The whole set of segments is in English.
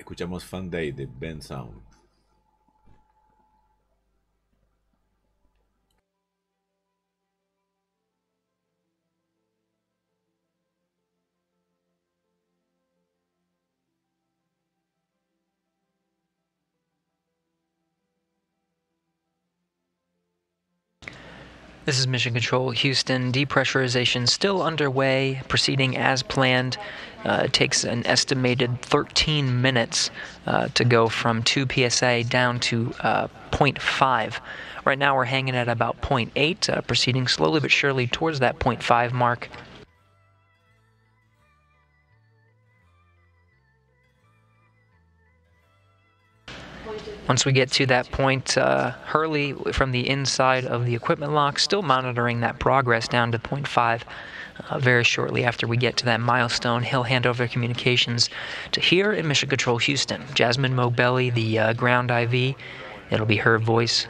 Escuchamos Fan Day de Ben Sound. This is Mission Control Houston. Depressurization still underway, proceeding as planned. It takes an estimated 13 minutes to go from 2 psi down to 0.5. Right now we're hanging at about 0.8, proceeding slowly but surely towards that 0.5 mark. Once we get to that point, Hurley, from the inside of the equipment lock, still monitoring that progress down to 0.5. Very shortly after we get to that milestone, he'll hand over communications to here in Mission Control Houston. Jasmine Mobelli, the ground IV, it'll be her voice.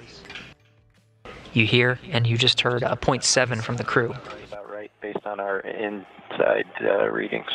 You hear, and you just heard 0.7 from the crew. About right, based on our inside readings.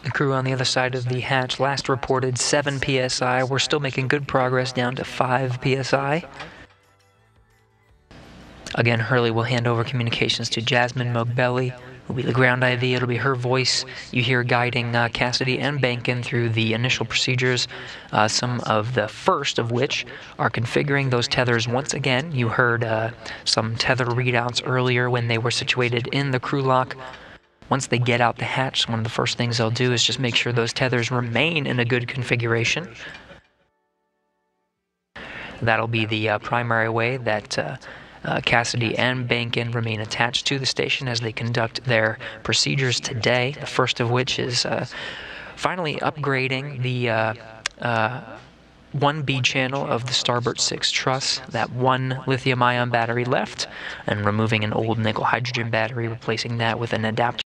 The crew on the other side of the hatch last reported 7 psi. We're still making good progress down to 5 psi. Again, Hurley will hand over communications to Jasmine Mobelli, who will be the ground IV. It'll be her voice. You hear guiding Cassidy and Bankin through the initial procedures, some of the first of which are configuring those tethers once again. You heard some tether readouts earlier when they were situated in the crew lock. Once they get out the hatch, one of the first things they'll do is just make sure those tethers remain in a good configuration. That'll be the primary way that Cassidy and Bankin remain attached to the station as they conduct their procedures today, the first of which is finally upgrading the 1B channel of the starboard 6 truss, that one lithium-ion battery left, and removing an old nickel hydrogen battery, replacing that with an adapter